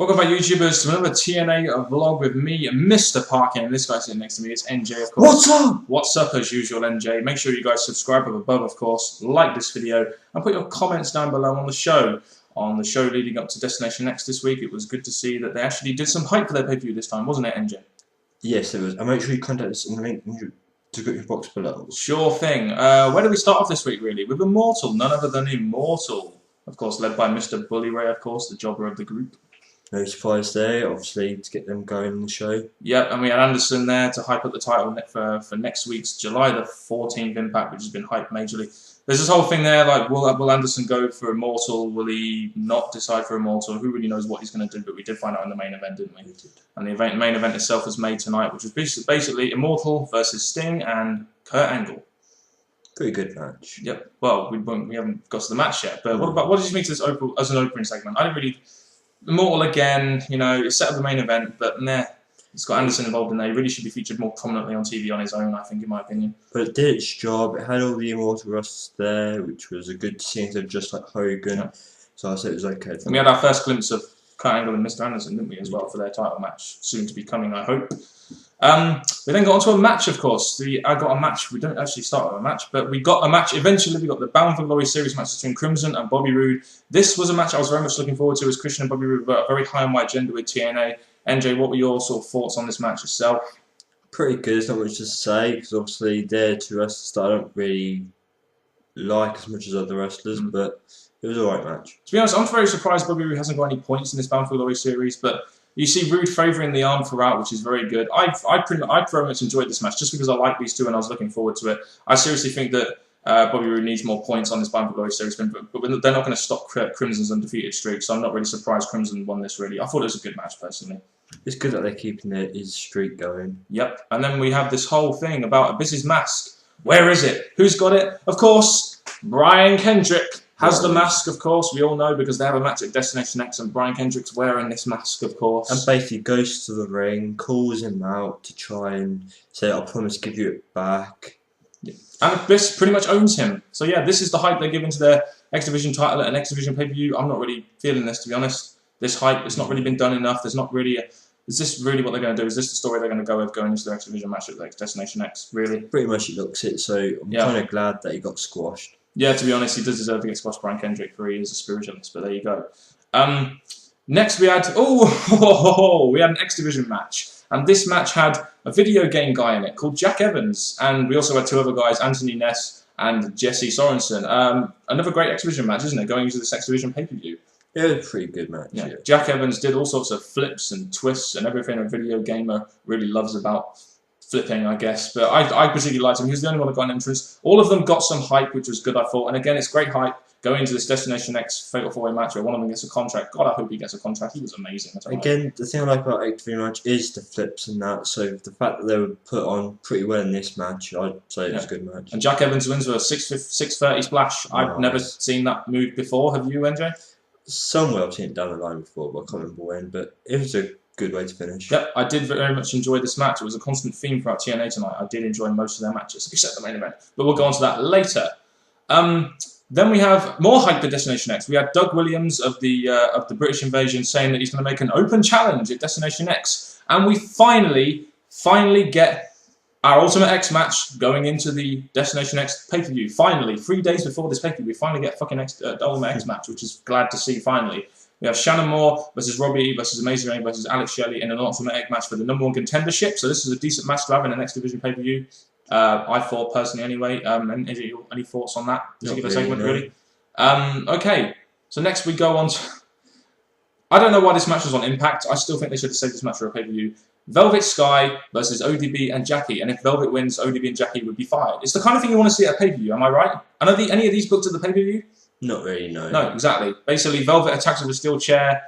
Welcome back, YouTubers, to another TNA vlog with me, Mr. Parkin, and this guy sitting next to me is NJ, of course. What's up? What's up, as usual, NJ? Make sure you guys subscribe up above, of course, like this video, and put your comments down below on the show. On the show leading up to Destination Next this week, it was good to see that they actually did some hype for their pay-per-view this time, wasn't it, NJ? Yes, it was. And make sure you contact us in the link in the description box below. Sure thing. Where do we start off this week, really? With Immortal, none other than Immortal. Of course, led by Mr. Bully Ray, of course, the jobber of the group. No surprise there, obviously, to get them going in the show. Yep, and we had Anderson there to hype up the title for next week's July the 14th Impact, which has been hyped majorly. There's this whole thing there, like, will Anderson go for Immortal? Will he not decide for Immortal? Who really knows what he's going to do? But we did find out in the main event, didn't we? We did. And the main event itself was made tonight, which was basically Immortal versus Sting and Kurt Angle. Pretty good match. Yep. Well, we haven't got to the match yet. But what did you think to this as an opening segment? I didn't really. Immortal again, you know, it's set up the main event, but nah, it's got Anderson involved in there. He really should be featured more prominently on TV on his own, I think, in my opinion. But it did its job. It had all the Immortal wrestlers there, which was a good scene, just like Hogan. Yeah. So I said it was okay. And we had our first glimpse of Kurt Angle and Mr. Anderson, didn't we, as well, for their title match, soon to be coming, I hope. We then got onto a match, of course. I got a match. We don't actually start with a match, but we got a match. Eventually, we got the Bound for Glory series match between Crimson and Bobby Roode. This was a match I was very much looking forward to, as Christian and Bobby Roode were a very high and wide gender with TNA. NJ, what were your sort of thoughts on this match itself? Pretty good. There's not much to say, because obviously they're two wrestlers that I don't really like as much as other wrestlers, but it was an alright match. To be honest, I'm very surprised Bobby Roode hasn't got any points in this Bound for Glory series, but you see Roode favouring the arm throughout, which is very good. I very much enjoyed this match just because I like these two and I was looking forward to it. I seriously think that Bobby Roode needs more points on this Bound for Glory series, but they're not going to stop Crimson's undefeated streak, so I'm not really surprised Crimson won this, really. I thought it was a good match, personally. It's good that they're keeping his streak going. Yep, and then we have this whole thing about Abyss's mask. Where is it? Who's got it? Of course, Brian Kendrick has the mask, of course. We all know because they have a match at Destination Next and Brian Kendrick's wearing this mask, of course. And basically goes to the ring, calls him out to try and say, I promise to give you it back. Yeah. And Abyss pretty much owns him. So yeah, this is the hype they're giving to their ExDivision title at an ExDivision pay-per-view. I'm not really feeling this, to be honest. This hype, it's not really been done enough. There's not really is this really what they're going to do? Is this the story they're going to go with going into their ExDivision match at Destination Next, really? Pretty much it looks it, so I'm kind of glad that he got squashed. Yeah, to be honest, he does deserve to get squashed, Brian Kendrick, for he is a spiritualist, but there you go. Next we had, we had an ExDivision match. And this match had a video game guy in it called Jack Evans. And we also had two other guys, Anthony Ness and Jesse Sorensen. Another great ExDivision match, isn't it, going into this ExDivision pay-per-view? Yeah, it was a pretty good match. Yeah. Jack Evans did all sorts of flips and twists and everything a video gamer really loves about flipping, I guess. But I particularly liked him. He was the only one that got an entrance. All of them got some hype, which was good, I thought. And again, it's great hype going into this Destination Next Fatal 4-Way match where one of them gets a contract. God, I hope he gets a contract. He was amazing. Again, the thing I like about ExDivision Match is the flips and that. So the fact that they were put on pretty well in this match, I'd say it was a good match. And Jack Evans wins with a 630 splash. I've never seen that move before. Have you, NJ? Somewhere I've seen it down the line before, but I can't remember when. But it was a good way to finish. Yep, I did very much enjoy this match. It was a constant theme throughout TNA tonight. I did enjoy most of their matches, except the main event. But we'll go on to that later. Then we have more hype at Destination X. We had Doug Williams of the British Invasion saying that he's going to make an open challenge at Destination X. And we finally get our Ultimate X match going into the Destination X pay-per-view. Finally, 3 days before this pay-per-view, we finally get a fucking Ultimate X match, which is glad to see finally. We have Shannon Moore versus Robbie versus Amazing Ray versus Alex Shelley in an Ultimate X match for the #1 contendership. So this is a decent match to have in an ExDivision pay-per-view. I thought personally anyway. Any thoughts on that particular segment, really? Okay, so next we go on to... I don't know why this match was on Impact. I still think they should have saved this match for a pay-per-view. Velvet Sky versus ODB and Jackie. And if Velvet wins, ODB and Jackie would be fired. It's the kind of thing you want to see at a pay-per-view, am I right? And are any of these booked at the pay-per-view? Not really, no. No, exactly. Basically, Velvet attacks with a steel chair.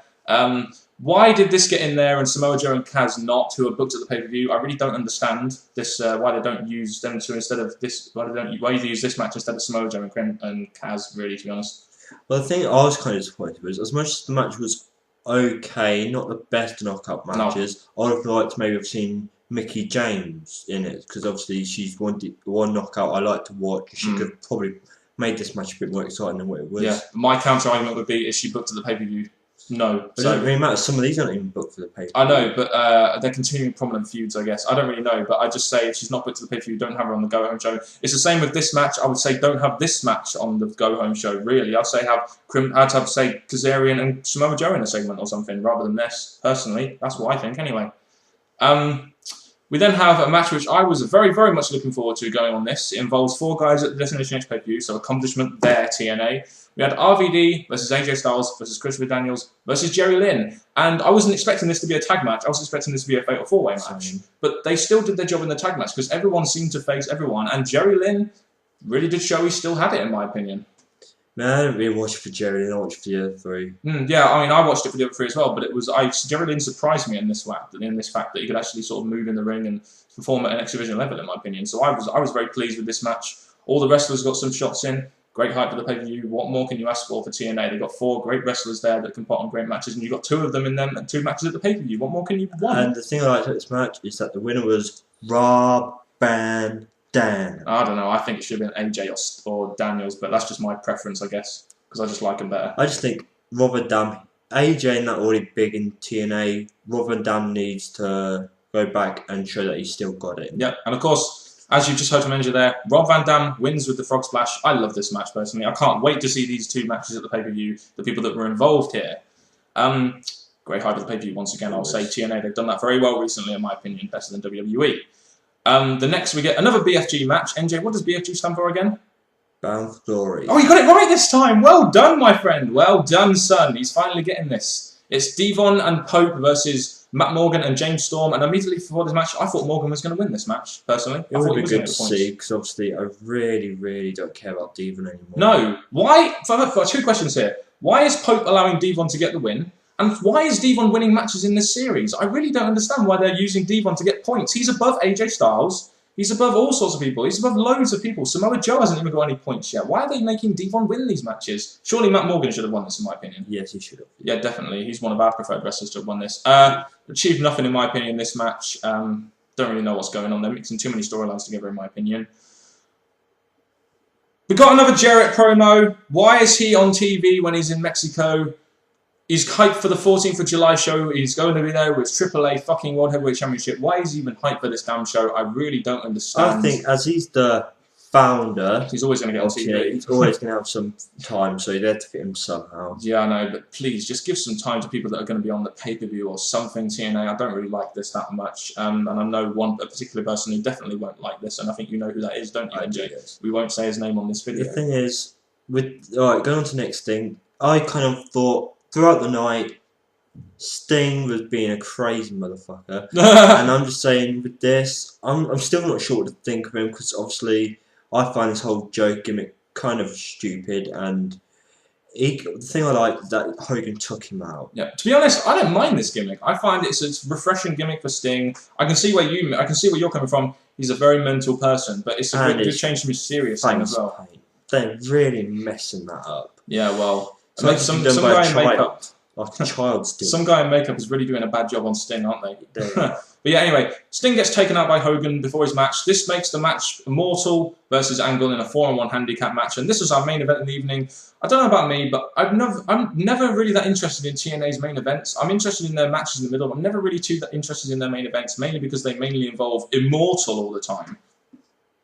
Why did this get in there and Samoa Joe and Kaz not, who are booked at the pay-per-view? I really don't understand this. Why they don't use them two instead of this? Why you use this match instead of Samoa Joe and Kaz? Really, to be honest. Well, the thing I was kind of disappointed was, as much as the match was okay, not the best knockout matches. No. I would have liked to maybe have seen Mickie James in it because obviously she's one knockout I like to watch. She could have probably made this match a bit more exciting than what it was. Yeah, my counter argument would be: is she booked at the pay-per-view? No. It doesn't really matter. Some of these aren't even booked for the pay-per-view. I know, but they're continuing prominent feuds, I guess. I don't really know, but I just say if she's not booked to the pay-per-view, don't have her on the go-home show. It's the same with this match. I would say don't have this match on the go-home show, really. I'd say I'd have say Kazarian and Samoa Joe in a segment or something, rather than this, personally. That's what I think, anyway. We then have a match which I was very, very much looking forward to going on this. It involves 4 guys at the Destination X pay-per-view, so accomplishment there, TNA. We had RVD versus AJ Styles versus Christopher Daniels versus Jerry Lynn. And I wasn't expecting this to be a tag match. I was expecting this to be a fatal 4-way match. But they still did their job in the tag match because everyone seemed to face everyone. And Jerry Lynn really did show he still had it, in my opinion. Man, I didn't really watch it for Jerry Lynn. I watched it for the other 3. Yeah, I mean, I watched it for the other 3 as well. But Jerry Lynn surprised me in this fact that he could actually sort of move in the ring and perform at an ExDivision level, in my opinion. So I was very pleased with this match. All the wrestlers got some shots in. Great hype for the pay-per-view. What more can you ask for TNA? They've got 4 great wrestlers there that can put on great matches, and you've got 2 of them in them and 2 matches at the pay-per-view. What more can you want? And the thing I liked about this match is that the winner was Rob Van Dam. I don't know. I think it should have been AJ or Daniels, but that's just my preference, I guess, because I just like him better. I just think Rob Van Dam, AJ and that already big in TNA. Rob Van Dam needs to go back and show that he's still got it. Yeah, and of course, as you just heard from Ninja there, Rob Van Dam wins with the Frog Splash. I love this match, personally. I can't wait to see these 2 matches at the pay-per-view, the people that were involved here. Great hype at the pay-per-view, once again. I'll say TNA, they've done that very well recently, in my opinion, better than WWE. The next, we get another BFG match. NJ, what does BFG stand for again? Bound for Glory. Oh, you got it right this time! Well done, my friend. Well done, son. He's finally getting this. It's Devon and Pope versus Matt Morgan and James Storm, and immediately before this match, I thought Morgan was going to win this match, personally. It would be good to see, because obviously I really, really don't care about Devon anymore. No. Why? I've got 2 questions here. Why is Pope allowing Devon to get the win? And why is Devon winning matches in this series? I really don't understand why they're using Devon to get points. He's above AJ Styles. He's above all sorts of people. He's above loads of people. Samoa Joe hasn't even got any points yet. Why are they making Devon win these matches? Surely Matt Morgan should have won this, in my opinion. Yes, he should have. Yeah, definitely. He's one of our preferred wrestlers to have won this. Achieved nothing, in my opinion, in this match. Don't really know what's going on. They're mixing too many storylines together, in my opinion. We got another Jarrett promo. Why is he on TV when he's in Mexico? He's hyped for the 14th of July show. He's going to be there with AAA fucking World Heavyweight Championship. Why is he even hyped for this damn show? I really don't understand. I think as he's the founder, he's always going to get on TV. He's always going to have some time, so you had to fit him somehow. Yeah, I know, but please, just give some time to people that are going to be on the pay-per-view or something, TNA. I don't really like this that much. And I know a particular person who definitely won't like this, and I think you know who that is, don't you, NJ? Yes. We won't say his name on this video. The thing is, going on to the next thing, I kind of thought, throughout the night, Sting was being a crazy motherfucker. And I'm just saying, with this, I'm still not sure what to think of him, because obviously I find this whole joke gimmick kind of stupid, and the thing I like is that Hogan took him out. Yeah, to be honest, I don't mind this gimmick. I find it's a refreshing gimmick for Sting. I can see where you're coming from. He's a very mental person, but it's a good change from his serious thing as well. They're really messing that up. Yeah, well, some guy in makeup. Like a child still. Some guy in makeup is really doing a bad job on Sting, aren't they? But yeah, anyway, Sting gets taken out by Hogan before his match. This makes the match Immortal versus Angle in a 4-on-1 handicap match, and this was our main event in the evening. I don't know about me, but I'm never really that interested in TNA's main events. I'm interested in their matches in the middle. I'm never really too that interested in their main events, mainly because they mainly involve Immortal all the time.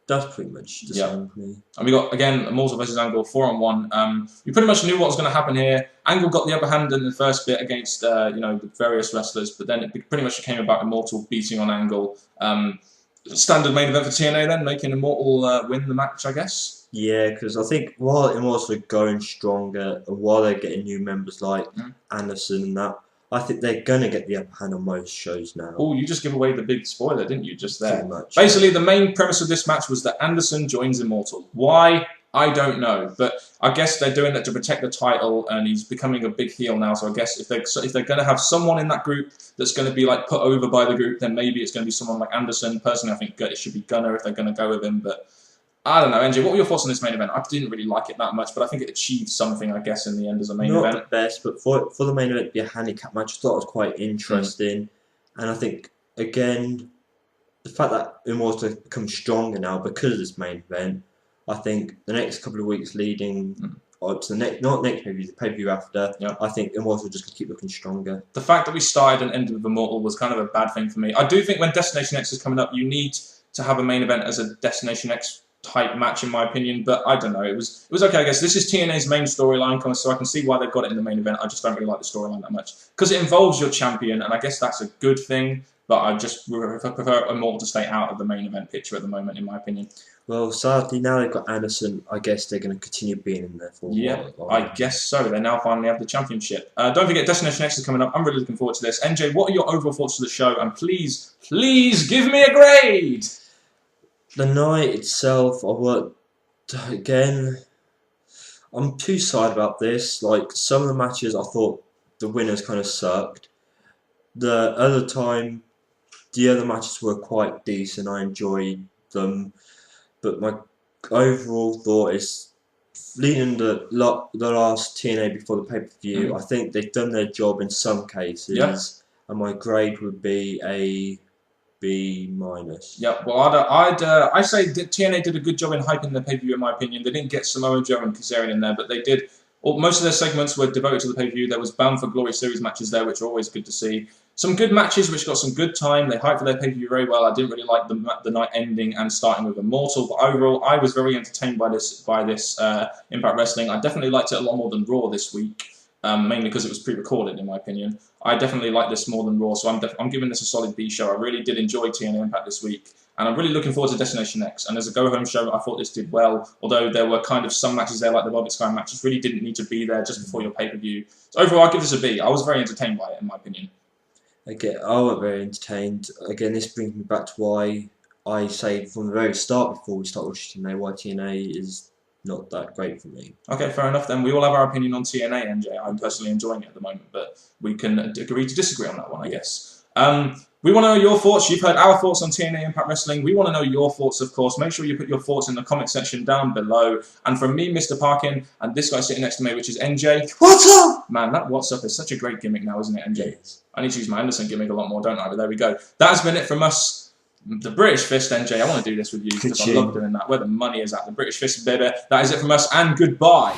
That's pretty much the same for me. And we got, again, Immortal versus Angle, 4-on-1. We pretty much knew what was going to happen here. Angle got the upper hand in the first bit against, the various wrestlers, but then it pretty much became about Immortal beating on Angle. Standard main event for TNA then, making Immortal win the match, I guess. Yeah, because I think while Immortal are going stronger, and while they're getting new members like Anderson and that, I think they're going to get the upper hand on most shows now. Oh, you just give away the big spoiler, didn't you, just there? Pretty much. Basically, the main premise of this match was that Anderson joins Immortal. Why? I don't know. But I guess they're doing that to protect the title, and he's becoming a big heel now. So I guess if they're going to have someone in that group that's going to be like put over by the group, then maybe it's going to be someone like Anderson. Personally, I think it should be Gunner if they're going to go with him. But I don't know, NJ, what were your thoughts on this main event? I didn't really like it that much, but I think it achieved something, I guess, in the end as a main event. Not the best, but for the main event to be a handicap match, I thought it was quite interesting. And I think, again, the fact that Immortal have become stronger now because of this main event, I think the next couple of weeks leading to the not next pay-per-view, the pay-per-view after, Yep. I think Immortal just going to keep looking stronger. The fact that we started and ended with Immortal was kind of a bad thing for me. I do think when Destination X is coming up, you need to have a main event as a Destination X type match, in my opinion. But I don't know. It was okay, I guess. This is TNA's main storyline, so I can see why they've got it in the main event. I just don't really like the storyline that much because it involves your champion, and I guess that's a good thing. But I just prefer Immortal to stay out of the main event picture at the moment, in my opinion. Well, sadly, now they've got Anderson, I guess they're going to continue being in there for a while. I guess so. They now finally have the championship. Don't forget, Destination X is coming up. I'm really looking forward to this. NJ, what are your overall thoughts to the show? And please give me a grade! The night itself, again, I'm too sad about this. Like, some of the matches, I thought the winners kind of sucked. The other matches were quite decent. I enjoyed them. But my overall thought is, leading the last TNA before the pay-per-view, I think they've done their job in some cases, and my grade would be a B-. Yeah, well, I say that TNA did a good job in hyping the pay-per-view, in my opinion. They didn't get Samoa Joe and Kazarian in there, but they did. Most of their segments were devoted to the pay-per-view. There was Bound for Glory series matches there, which are always good to see. Some good matches, which got some good time. They hyped for their pay-per-view very well. I didn't really like the night ending and starting with Immortal, but overall, I was very entertained by this Impact Wrestling. I definitely liked it a lot more than Raw this week, mainly because it was pre-recorded, in my opinion. I definitely like this more than Raw, so I'm giving this a solid B show. I really did enjoy TNA Impact this week, and I'm really looking forward to Destination X. And as a go-home show, I thought this did well, although there were kind of some matches there, like the Velvet Sky matches, really didn't need to be there just before your pay-per-view. So overall, I'll give this a B. I was very entertained by it, in my opinion. Again, I was very entertained. Again, this brings me back to why I say from the very start, before we start watching TNA, why TNA is not that great for me. Okay, fair enough then. We all have our opinion on TNA, NJ. I'm personally enjoying it at the moment, but we can agree to disagree on that one, I guess. We want to know your thoughts. You've heard our thoughts on TNA Impact Wrestling. We want to know your thoughts, of course. Make sure you put your thoughts in the comment section down below. And from me, Mr. Parkin, and this guy sitting next to me, which is NJ. What's up? Man, that What's Up is such a great gimmick now, isn't it, NJ? I need to use my Anderson gimmick a lot more, don't I? But there we go. That has been it from us. The British Fist, NJ. I want to do this with you because I love doing that. Where the money is at. The British Fist, baby. That is it from us, and goodbye.